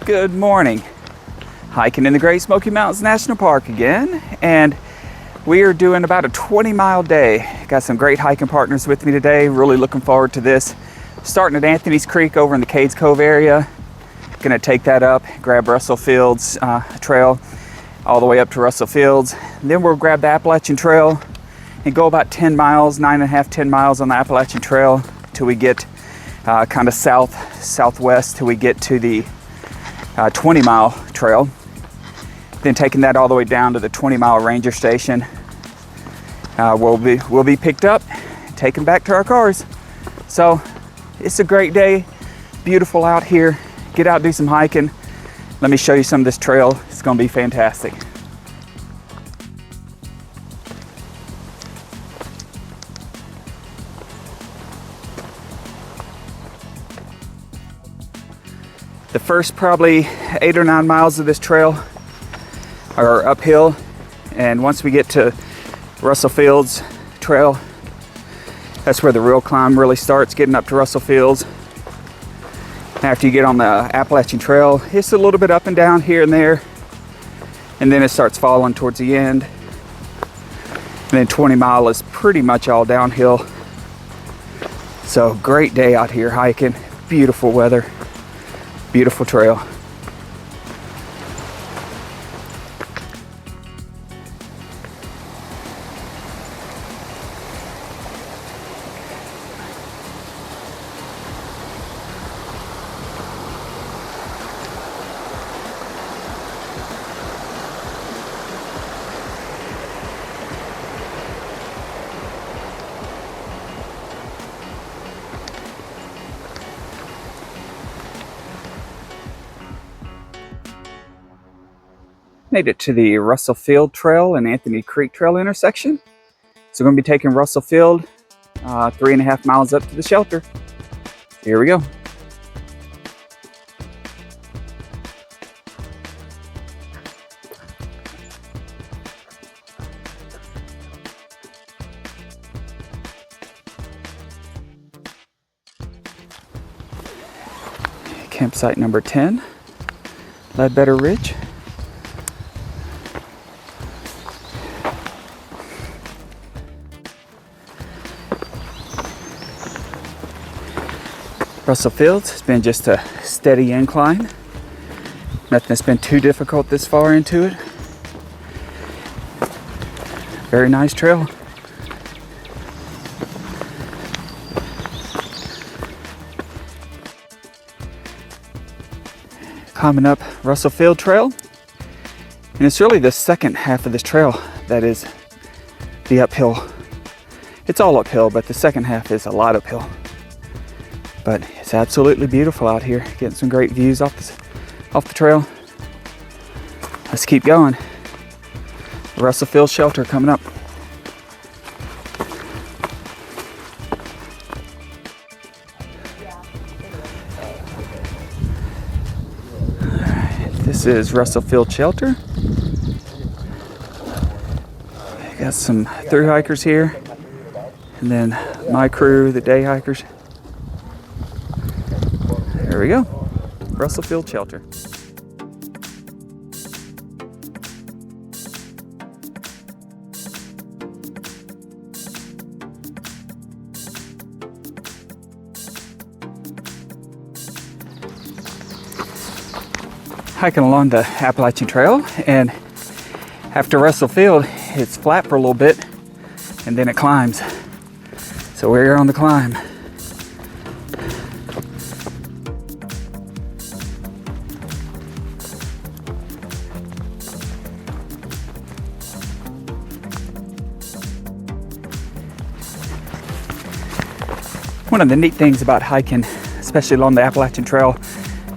Good morning. Hiking in the Great Smoky Mountains National Park again, and we are doing about a 20-mile day. Got some great hiking partners with me today. Really looking forward to this. Starting at Anthony's Creek over in the Cades Cove area. Gonna take that up, grab Russell Fields Trail all the way up to Russell Fields. Then we'll grab the Appalachian Trail and go about 10 miles, 9.5, 10 miles on the Appalachian Trail till we get kind of southwest till we get to the 20-mile trail. Then taking that all the way down to the 20-mile ranger station. We'll be picked up, taken back to our cars. So it's a great day, beautiful out here. Get out, do some hiking. Let me show you some of this trail. It's gonna be fantastic. The first probably 8 or 9 miles of this trail are uphill, and once we get to Russell Fields Trail, that's where the real climb really starts, getting up to Russell Fields. After you get on the Appalachian Trail, it's a little bit up and down here and there, and then it starts falling towards the end. And then 20 mile is pretty much all downhill. So great day out here hiking, beautiful weather, beautiful trail. Made it to the Russell Field Trail and Anthony Creek Trail intersection. So we're going to be taking Russell Field 3.5 miles up to the shelter. Here we go. Campsite number 10, Ledbetter Ridge. Russell Fields has been just a steady incline. Nothing that's been too difficult this far into it. Very nice trail. Climbing up Russell Field Trail. And it's really the second half of this trail that is the uphill. It's all uphill, but the second half is a lot uphill. But it's absolutely beautiful out here. Getting some great views off the trail. Let's keep going. The Russell Field Shelter coming up. Alright, this is Russell Field Shelter. Got some thru hikers here. And then my crew, the day hikers. There we go, Russell Field Shelter. Hiking along the Appalachian Trail, and after Russell Field, it's flat for a little bit, and then it climbs. So we're on the climb. One of the neat things about hiking, especially along the Appalachian Trail,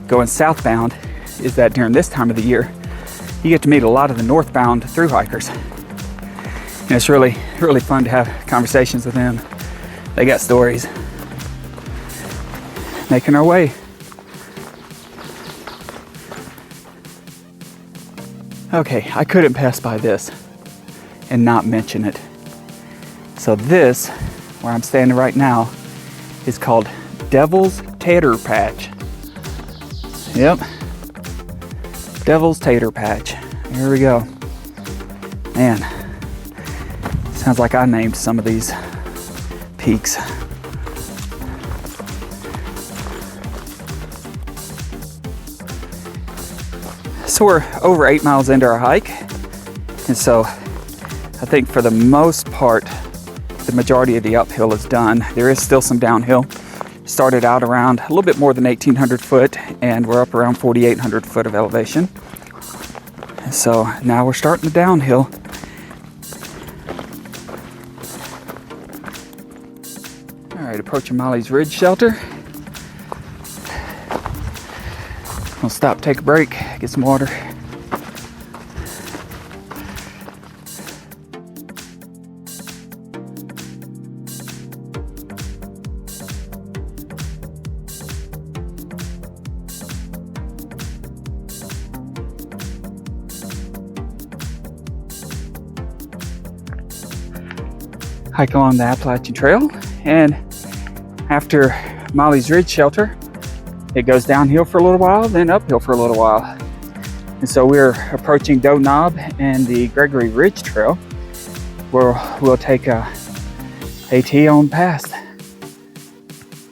going southbound, is that during this time of the year, you get to meet a lot of the northbound thru hikers. And it's really, really fun to have conversations with them. They got stories. Making our way. Okay, I couldn't pass by this and not mention it. So this, where I'm standing right now, is called Devil's Tater Patch. Yep, Devil's Tater Patch. Here we go. Man, sounds like I named some of these peaks. So we're over 8 miles into our hike, and so I think for the most part, the majority of the uphill is done. There is still some downhill. Started out around a little bit more than 1,800 foot, and we're up around 4,800 foot of elevation. So now we're starting the downhill. All right, approaching Molly's Ridge Shelter. We'll stop, take a break, get some water. Hike along the Appalachian Trail, and after Molly's Ridge Shelter, it goes downhill for a little while, then uphill for a little while. And so we're approaching Doe Knob and the Gregory Ridge Trail, where we'll take a AT on past.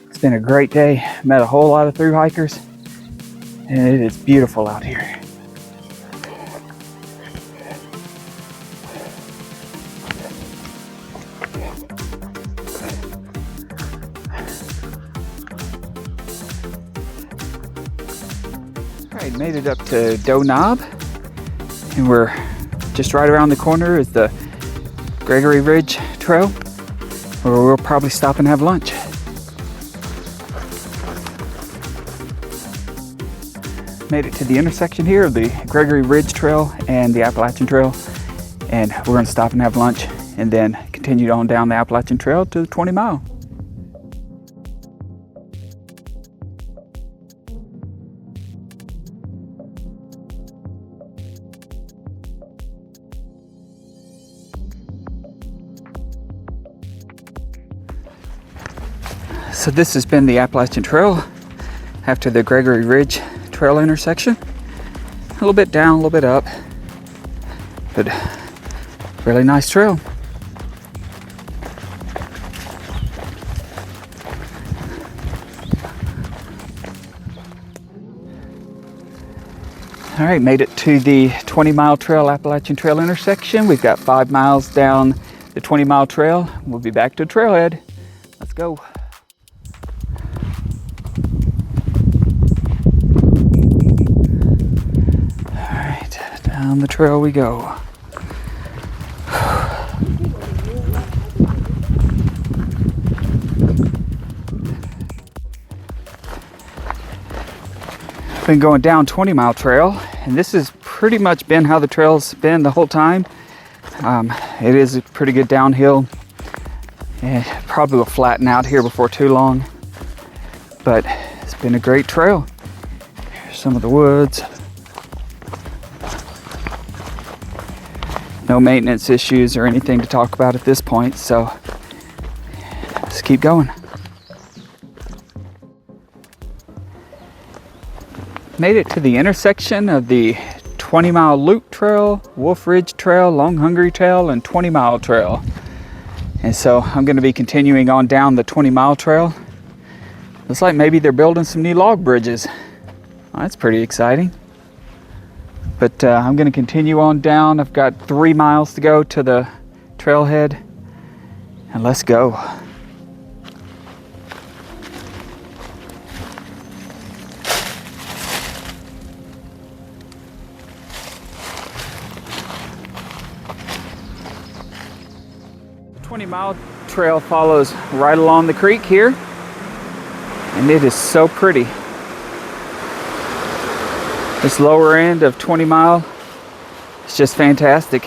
It's been a great day. Met a whole lot of thru hikers, and it is beautiful out here. Alright, made it up to Doe Knob, and we're just right around the corner is the Gregory Ridge Trail, where we'll probably stop and have lunch. Made it to the intersection here of the Gregory Ridge Trail and the Appalachian Trail, and we're going to stop and have lunch and then continue on down the Appalachian Trail to the 20 mile. So this has been the Appalachian Trail after the Gregory Ridge Trail intersection. A little bit down, a little bit up, but really nice trail. All right, made it to the 20-mile trail, Appalachian Trail intersection. We've got 5 miles down the 20-mile trail. We'll be back to the trailhead. Let's go. Down the trail we go. Been going down 20-mile trail, and this has pretty much been how the trail's been the whole time. It is a pretty good downhill. It probably will flatten out here before too long, but it's been a great trail. Here's some of the woods. No maintenance issues or anything to talk about at this point, so let's keep going. Made it to the intersection of the 20-mile Loop Trail, Wolf Ridge Trail, Long Hungry Trail, and 20-mile trail. And so I'm going to be continuing on down the 20-mile trail. Looks like maybe they're building some new log bridges. Well, that's pretty exciting. But I'm going to continue on down. I've got 3 miles to go to the trailhead, and let's go. The 20-mile trail follows right along the creek here, and it is so pretty. This lower end of 20 mile is just fantastic.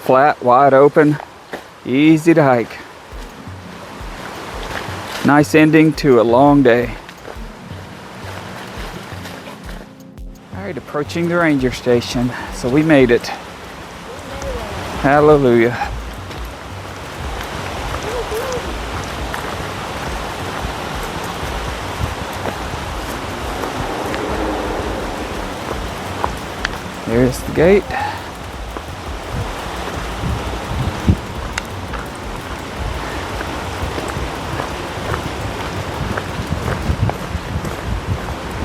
Flat, wide open, easy to hike. Nice ending to a long day. All right, approaching the ranger station. So we made it. Hallelujah. There's the gate.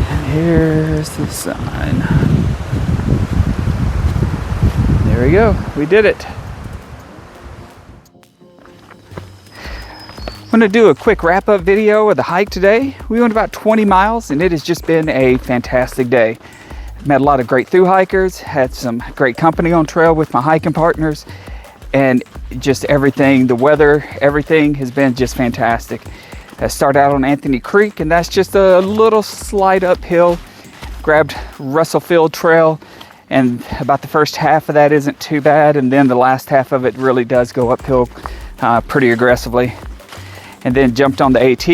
And here's the sign. There we go. We did it. I'm going to do a quick wrap-up video of the hike today. We went about 20 miles and it has just been a fantastic day. Met a lot of great thru hikers, had some great company on trail with my hiking partners, and just everything, the weather, everything has been just fantastic. I started out on Anthony Creek, and that's just a little slight uphill. Grabbed Russellfield Trail, and about the first half of that isn't too bad, and then the last half of it really does go uphill pretty aggressively. And then jumped on the AT,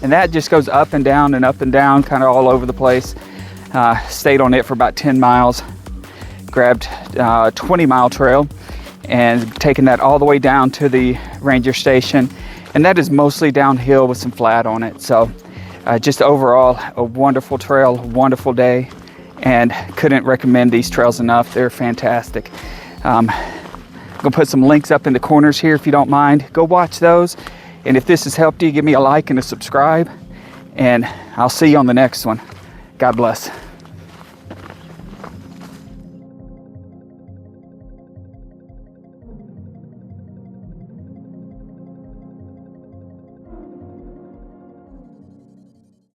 and that just goes up and down, kind of all over the place. Stayed on it for about 10 miles. Grabbed 20-mile trail and taken that all the way down to the ranger station. And that is mostly downhill with some flat on it. So just overall, a wonderful trail, wonderful day, and couldn't recommend these trails enough. They're fantastic. I'm gonna put some links up in the corners here if you don't mind. Go watch those. And if this has helped you, give me a like and a subscribe. And I'll see you on the next one. God bless.